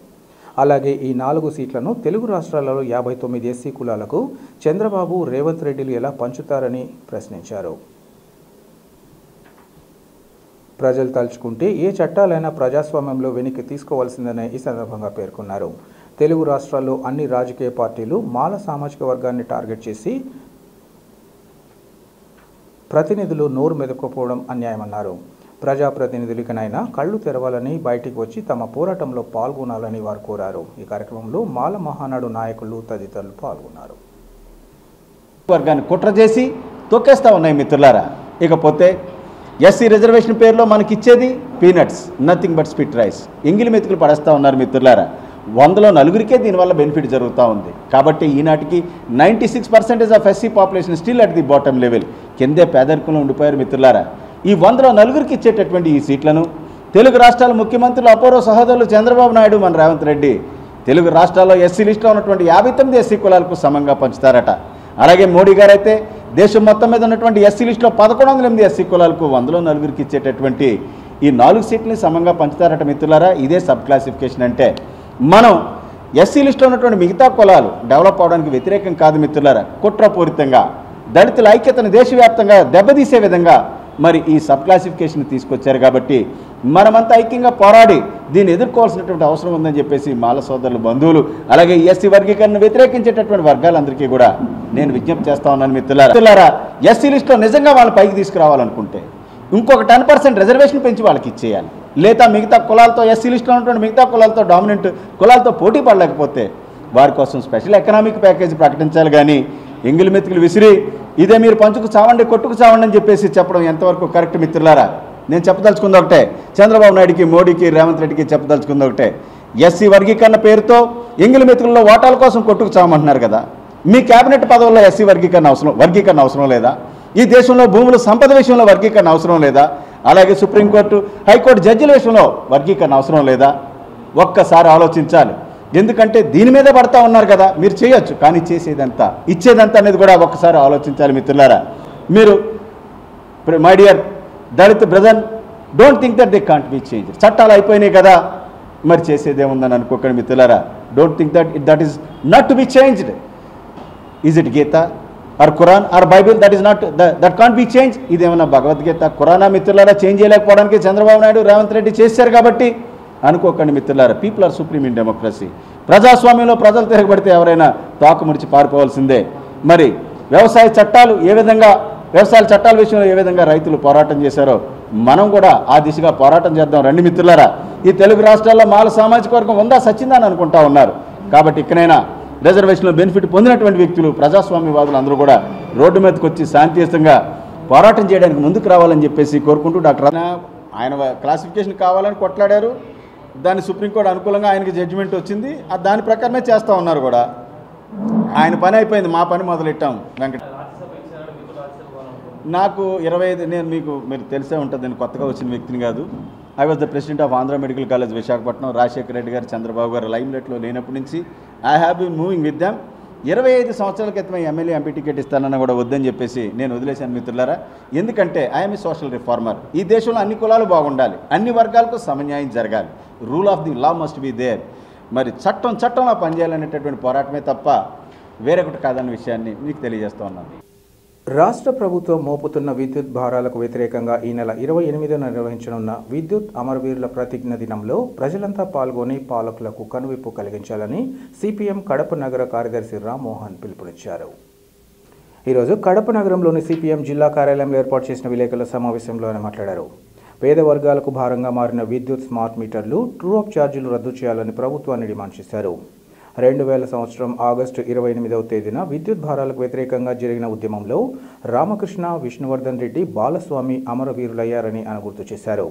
అలాగే ఈ 4 సీట్లను తెలుగు రాష్ట్రాలలో 59 ఎస్సీ కులాలకు చంద్రబాబు, రేవంత్ రెడ్డిలు ఎలా పంచుతారని ప్రశ్నించారు. ప్రజలు తలుచుకుంటే ఏ చట్టాలైనా ప్రజాస్వామ్యంలో వెనక్కి తీసుకోవాల్సిందని ఈ సందర్భంగా పేర్కొన్నారు. తెలుగు రాష్ట్రాల్లో అన్ని రాజకీయ పార్టీలు మాల సామాజిక వర్గాన్ని టార్గెట్ చేసి ప్రతినిధులు నోరు మెదకపోవడం అన్యాయమన్నారు. ప్రజాప్రతినిధులకైనా కళ్ళు తెరవాలని, బయటికి వచ్చి తమ పోరాటంలో పాల్గొనాలని వారు కోరారు. ఈ కార్యక్రమంలో మాల మహానాడు నాయకులు తదితరులు పాల్గొన్నారు. వర్గాన్ని కుట్ర చేసి తొక్కేస్తా ఉన్నాయి మిత్రులారా. ఇకపోతే ఎస్సీ రిజర్వేషన్ పేరులో మనకి ఇచ్చేది peanuts, nothing but spit rice, ఎంగిలి మెతుకులు పడేస్తూ ఉన్నారు మిత్రులారా. 100లో 4 దీనివల్ల బెనిఫిట్ జరుగుతూ ఉంది. కాబట్టి ఈనాటికి 96% of SC population still at the bottom level, కిందే పేదరికంలో ఉండిపోయారు మిత్రులారా. ఈ 100లో 4 ఇచ్చేటటువంటి ఈ సీట్లను తెలుగు రాష్ట్రాల ముఖ్యమంత్రులు అపూర్వ సహోదరులు చంద్రబాబు నాయుడు, మన రేవంత్ రెడ్డి తెలుగు రాష్ట్రాల్లో ఎస్సీ లిస్టులో ఉన్నటువంటి 59 ఎస్సీ కులాలకు సమంగా పంచుతారట. అలాగే మోడీ గారు అయితే దేశం మొత్తం మీద ఉన్నటువంటి ఎస్సీ లిస్టులో 1108 ఎస్సీ కులాలకు 100లో 4 ఇచ్చేటటువంటి ఈ 4 సీట్లని సమంగా పంచుతారట మిత్రులారా. ఇదే సబ్ క్లాసిఫికేషన్ అంటే. మనం ఎస్సీ లిస్టులో ఉన్నటువంటి మిగతా కులాలు డెవలప్ అవడానికి వ్యతిరేకం కాదు మిత్రులారా. కుట్రపూరితంగా దళితుల ఐక్యతను దేశవ్యాప్తంగా దెబ్బతీసే విధంగా మరి ఈ సబ్ క్లాసిఫికేషన్ తీసుకొచ్చారు. కాబట్టి మనమంతా ఐక్యంగా పోరాడి దీన్ని ఎదుర్కోవాల్సినటువంటి అవసరం ఉందని చెప్పేసి మాల సోదరులు, బంధువులు, అలాగే ఎస్సీ వర్గీకరణను వ్యతిరేకించేటటువంటి వర్గాలందరికీ కూడా నేను విజ్ఞప్తి చేస్తా ఉన్నాను మిత్రులారా. ఎస్సీ లిస్టులో నిజంగా వాళ్ళ పైకి తీసుకురావాలనుకుంటే ఇంకొక 10% రిజర్వేషన్ పెంచి వాళ్ళకి ఇచ్చేయాలి. లేదా మిగతా కులాలతో, ఎస్సీ లిస్టులో ఉన్నటువంటి మిగతా కులాలతో, డామినెంట్ కులాలతో పోటీ పడలేకపోతే వారి కోసం స్పెషల్ ఎకనామిక్ ప్యాకేజ్ ప్రకటించాలి. కానీ ఎంగిలి మెతుకులు విసిరి ఇదే మీరు పంచుకు చావండి, కొట్టుకు చావండి అని చెప్పేసి చెప్పడం ఎంతవరకు కరెక్ట్ మిత్రులారా? నేను చెప్పదలుచుకుంది ఒకటే, చంద్రబాబు నాయుడికి, మోడీకి, రేవంత్ రెడ్డికి చెప్పదలుచుకుంది ఒకటే, ఎస్సీ వర్గీకరణ పేరుతో ఎంగిలి మెతుకుల్లో ఓటాల కోసం కొట్టుకు చావమంటున్నారు కదా. మీ కేబినెట్ పదవుల్లో ఎస్సీ వర్గీకరణ అవసరం లేదా? ఈ దేశంలో భూముల సంపద విషయంలో వర్గీకరణ అవసరం లేదా? అలాగే సుప్రీంకోర్టు, హైకోర్టు జడ్జిల విషయంలో వర్గీకరణ అవసరం లేదా? ఒక్కసారి ఆలోచించాలి. ఎందుకంటే దీని మీద పడతా ఉన్నారు కదా. మీరు చేయొచ్చు, కానీ చేసేదంతా, ఇచ్చేదంతా అనేది కూడా ఒక్కసారి ఆలోచించాలి మిత్రులారా. మీరు my dear Dalit brother, don't think that they can't be change. చట్టాలు అయిపోయినాయి కదా, మరి చేసేదేముందని అనుకోకండి మిత్రులారా. Don't think that is not to be changed. Is it Gita or Quran or Bible? That can't be change. ఇదేమన్నా భగవద్గీత, ఖురానా మిత్రులారా? చేంజ్ చేయలేకపోవడానికి చంద్రబాబు నాయుడు, రేవంత్ రెడ్డి చేశారు కాబట్టి అనుకోకండి మిత్రులారా. People are supreme in democracy. ప్రజాస్వామ్యంలో ప్రజలు తిరగబడితే ఎవరైనా తోక ముడిచి పారిపోవాల్సిందే. మరి వ్యవసాయ చట్టాల విషయంలో ఏ విధంగా రైతులు పోరాటం చేశారో మనం కూడా ఆ దిశగా పోరాటం చేద్దాం రండి మిత్రులారా. ఈ తెలుగు రాష్ట్రాల్లో మాల సామాజిక వర్గం ఉందా సచ్చిందని అనుకుంటా ఉన్నారు. కాబట్టి ఇక్కడైనా రిజర్వేషన్లో బెనిఫిట్ పొందినటువంటి వ్యక్తులు, ప్రజాస్వామ్యవాదులు అందరూ కూడా రోడ్డు మీదకి వచ్చి శాంతియుతంగా పోరాటం చేయడానికి ముందుకు రావాలని చెప్పేసి కోరుకుంటూ డాక్టర్ ఆయన క్లాసిఫికేషన్ కావాలని కొట్లాడారు. దాన్ని సుప్రీంకోర్టు అనుకూలంగా ఆయనకి జడ్జిమెంట్ వచ్చింది. దాని ప్రకారమే చేస్తూ ఉన్నారు కూడా. ఆయన పని అయిపోయింది, మా పని మొదలెట్టాం. వెంకట నాకు 25, మీరు తెలిసే ఉంటుంది, నేను కొత్తగా వచ్చిన వ్యక్తిని కాదు. I was the president of Andhra medical college Visakhapatnam. Rajasekhara Reddy గారు, చంద్రబాబు గారు లైమ్లైట్లో లేనప్పటి నుంచి I have been moving with them. 25 సంవత్సరాల క్రితమే ఎమ్మెల్యే, ఎంపీ టికెట్ ఇస్తానన్నా కూడా వద్దని చెప్పేసి నేను వదిలేశాను మిత్రులారా. ఎందుకంటే ఐఎమ్ ఏ సోషల్ రిఫార్మర్. ఈ దేశంలో అన్ని కులాలు బాగుండాలి, అన్ని వర్గాలకు సమన్యాయం జరగాలి. Rule of the law must be there. మరి చట్టంలో పనిచేయాలనేటటువంటి పోరాటమే తప్ప వేరొకటి కాదన్న విషయాన్ని మీకు తెలియజేస్తూ ఉన్నాను. రాష్ట్ర ప్రభుత్వం మోపుతున్న విద్యుత్ భారాలకు వ్యతిరేకంగా ఈ నెల 28న నిర్వహించనున్న విద్యుత్ అమరవీరుల ప్రతిజ్ఞ దినంలో ప్రజలంతా పాల్గొని పాలకులకు కనువిప్పు కలిగించాలని సిపిఎం కడప నగర కార్యదర్శి రామ్మోహన్ పిలుపునిచ్చారు. ఈరోజు కడప నగరంలోని సిపిఎం జిల్లా కార్యాలయంలో ఏర్పాటు చేసిన విలేకరుల సమావేశంలో ఆయన మాట్లాడారు. పేద వర్గాలకు భారంగా మారిన విద్యుత్ స్మార్ట్ మీటర్లు, ట్రూ అప్ ఛార్జీలు రద్దు చేయాలని ప్రభుత్వాన్ని డిమాండ్ చేశారు. 2000 సంవత్సరం ఆగస్టు 28వ తేదీన విద్యుత్ భారాలకు వ్యతిరేకంగా జరిగిన ఉద్యమంలో రామకృష్ణ, విష్ణువర్ధన్ రెడ్డి, బాలస్వామి అమరవీరులయ్యారని ఆయన గుర్తు చేశారు.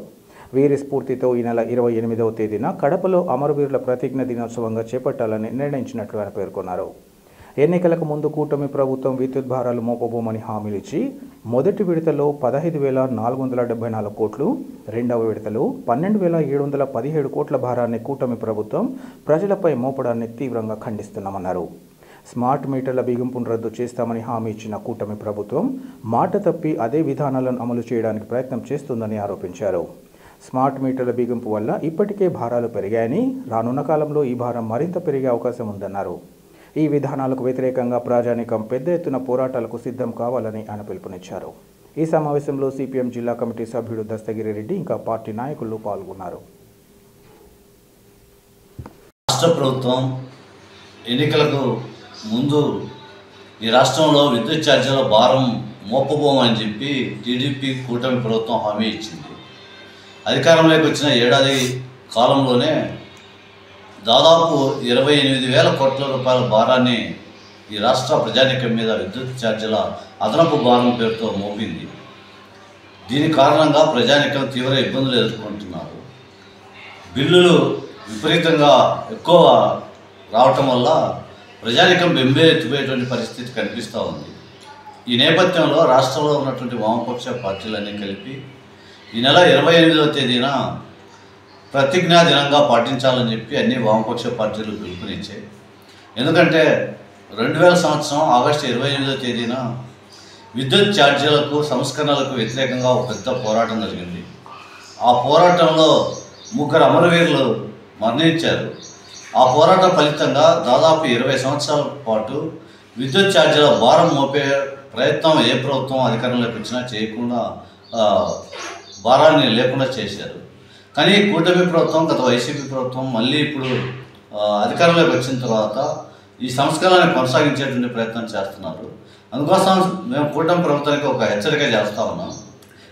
వీరి స్ఫూర్తితో ఈ నెల 28వ తేదీన కడపలో అమరవీరుల ప్రతిజ్ఞ దినోత్సవంగా చేపట్టాలని నిర్ణయించినట్లు ఆయన పేర్కొన్నారు. ఎన్నికలకు ముందు కూటమి ప్రభుత్వం విద్యుత్ భారాలు మోపబోమని హామీలు ఇచ్చి మొదటి విడతలో 15,474 కోట్లు, రెండవ విడతలో 12,717 కోట్ల భారాన్ని కూటమి ప్రభుత్వం ప్రజలపై మోపడాన్ని తీవ్రంగా ఖండిస్తున్నామన్నారు. స్మార్ట్ మీటర్ల బిగింపును రద్దు చేస్తామని హామీ ఇచ్చిన కూటమి ప్రభుత్వం మాట తప్పి అదే విధానాలను అమలు చేయడానికి ప్రయత్నం చేస్తుందని ఆరోపించారు. స్మార్ట్ మీటర్ల బిగింపు వల్ల ఇప్పటికే భారాలు పెరిగాయని, రానున్న కాలంలో ఈ భారం మరింత పెరిగే అవకాశం ఉందన్నారు. ఈ విధానాలకు వ్యతిరేకంగా ప్రజానీకం పెద్ద ఎత్తున పోరాటాలకు సిద్ధం కావాలని ఆయన పిలుపునిచ్చారు. ఈ సమావేశంలో సిపిఎం జిల్లా కమిటీ సభ్యుడు దస్తగిరి రెడ్డి ఇంకా పార్టీ నాయకులు పాల్గొన్నారు. రాష్ట్ర ప్రభుత్వం ఎన్నికలకు ముందు ఈ రాష్ట్రంలో విద్యుత్ ఛార్జీల భారం మోపబోమని చెప్పి టీడీపీ కూటమి ప్రభుత్వం హామీ ఇచ్చింది. అధికారంలోకి వచ్చిన ఏడాది కాలంలోనే దాదాపు 28,000 కోట్ల రూపాయల భారాన్ని ఈ రాష్ట్ర ప్రజానీకం మీద విద్యుత్ ఛార్జీల అదనపు భారం పేరుతో మోపింది. దీని కారణంగా ప్రజానీకం తీవ్ర ఇబ్బందులు ఎదుర్కొంటున్నారు. బిల్లులు విపరీతంగా ఎక్కువ రావటం వల్ల ప్రజానీకం బెంబేలెత్తిపోయేటువంటి పరిస్థితి కనిపిస్తూ ఉంది. ఈ నేపథ్యంలో రాష్ట్రంలో ఉన్నటువంటి వామపక్ష పార్టీలన్నీ కలిపి ఈ నెల 28వ తేదీన ప్రతిజ్ఞా దినంగా పాటించాలని చెప్పి అన్ని వామపక్ష పార్టీలు పిలుపునిచ్చాయి. ఎందుకంటే 2000 సంవత్సరం ఆగస్టు 28వ తేదీన విద్యుత్ ఛార్జీలకు సంస్కరణలకు వ్యతిరేకంగా ఒక పెద్ద పోరాటం జరిగింది. ఆ పోరాటంలో 3 అమరవీరులు మరణించారు. ఆ పోరాట ఫలితంగా దాదాపు 20 సంవత్సరాల పాటు విద్యుత్ ఛార్జీల భారం మోపే ప్రయత్నం ఏ ప్రభుత్వం అధికారంలోకి వచ్చినా చేయకుండా భారాన్ని లేకుండా చేశారు. కానీ కూటమి ప్రభుత్వం, గత వైసీపీ ప్రభుత్వం మళ్ళీ ఇప్పుడు అధికారంలోకి వచ్చిన తర్వాత ఈ సంస్కరణను కొనసాగించేటువంటి ప్రయత్నం చేస్తున్నారు. అందుకోసం మేము కూటమి ప్రభుత్వానికి ఒక హెచ్చరిక చేస్తూ ఉన్నాం.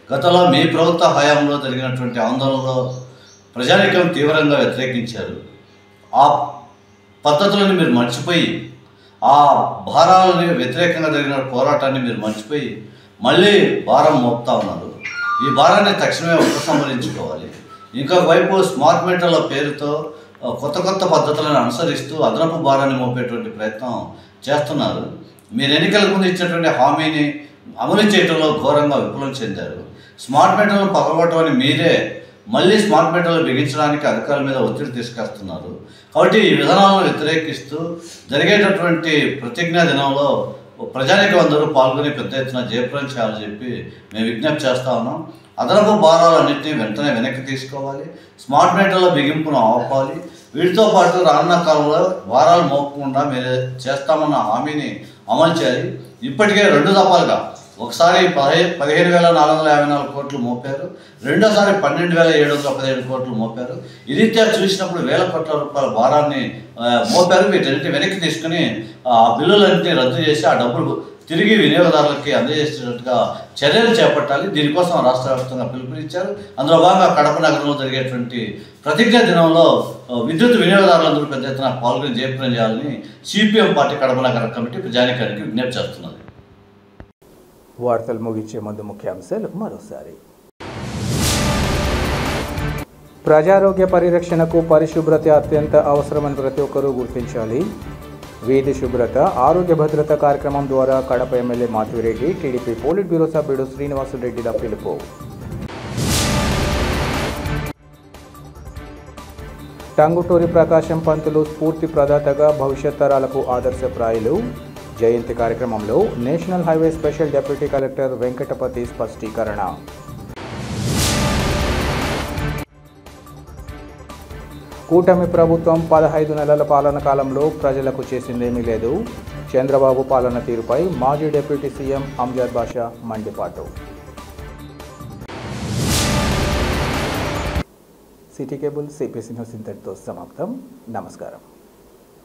గతంలో మీ ప్రభుత్వ హయాంలో జరిగినటువంటి ఆందోళనలో ప్రజానీకం తీవ్రంగా వ్యతిరేకించారు. ఆ పద్ధతులను మీరు మర్చిపోయి, ఆ భారాలని వ్యతిరేకంగా జరిగిన పోరాటాన్ని మీరు మర్చిపోయి మళ్ళీ భారం మోపుతా ఉన్నారు. ఈ భారాన్ని తక్షణమే ఉపసంహరించుకోవాలి. ఇంకొక వైపు స్మార్ట్ మీటర్ల పేరుతో కొత్త పద్ధతులను అనుసరిస్తూ అదనపు భారాన్ని మోపేటువంటి ప్రయత్నం చేస్తున్నారు. మీరు ఎన్నికల ముందు ఇచ్చినటువంటి హామీని అమలు చేయడంలో ఘోరంగా విఫలం చెందారు. స్మార్ట్ మీటర్లను పగలగొట్టమని మీరే మళ్ళీ స్మార్ట్ మీటర్లు బిగించడానికి అధికారుల మీద ఒత్తిడి తీసుకొస్తున్నారు. కాబట్టి ఈ విధానాలను వ్యతిరేకిస్తూ జరిగేటటువంటి ప్రతిజ్ఞా దినంలో ప్రజానీకం అందరూ పాల్గొని పెద్ద ఎత్తున జయప్రదం చేయాలని చెప్పి మేము విజ్ఞప్తి చేస్తూ ఉన్నాం. అదనపు భారాలన్నింటినీ వెంటనే వెనక్కి తీసుకోవాలి. స్మార్ట్ మీటర్ల బిగింపును ఆపాలి. వీటితో పాటు రానున్న కాలంలో భారాలు మోపకుండా మీరు చేస్తామన్న హామీని అమలు చేయాలి. ఇప్పటికే 2 దఫాలుగా ఒకసారి 15,454 కోట్లు మోపారు, రెండోసారి 12,717 కోట్లు మోపారు. ఈ రీత్యా చూసినప్పుడు 1,000 కోట్ల రూపాయల భారాన్ని మోపారు. వీటన్నింటి వెనక్కి తీసుకుని ఆ బిల్లులన్నింటినీ రద్దు చేసి ఆ డబ్బులు తిరిగి వినియోగదారులకి అందజేసేటట్టుగా చర్యలు చేపట్టాలి. దీనికోసం రాష్ట్ర వ్యాప్తంగా పిలుపునిచ్చారు. అందులో భాగంగా కడప నగరంలో జరిగేటువంటి ప్రతిజ్ఞా దినంలో విద్యుత్ వినియోగదారులందరూ పెద్ద ఎత్తున పాల్గొని జయప్రదం చేయాలని సిపిఎం పార్టీ కడప నగర కమిటీ ప్రజానీకానికి విజ్ఞప్తి చేస్తున్నది. వార్తలు ముగించే ముందు ముఖ్యాంశాలు మరోసారి. ప్రజారోగ్య పరిరక్షణకు పరిశుభ్రత అత్యంత అవసరమని ప్రతి ఒక్కరూ గుర్తించాలి. వీధి శుభ్రత, ఆరోగ్య భద్రత కార్యక్రమం ద్వారా Kadapa MLA Madhavireddy, TDP politburo సభ్యుడు శ్రీనివాసులరెడ్డిల పిలుపు. టంగుటూరి ప్రకాశం పంతులు స్ఫూర్తి ప్రదాతగా భవిష్యత్ తరాలకు ఆదర్శప్రాయులు. జయంతి కార్యక్రమంలో national highway special deputy collector Venkatapathi స్పష్టీకరణ. కూటమి ప్రభుత్వం 15 నెలల పాలన కాలంలో ప్రజలకు చేసిందేమీ లేదు. చంద్రబాబు పాలన తీరుపై మాజీ deputy CM Amjad Basha మండిపాటు. City cable CPC news ఇంతటితో సమాప్తం. నమస్కారం.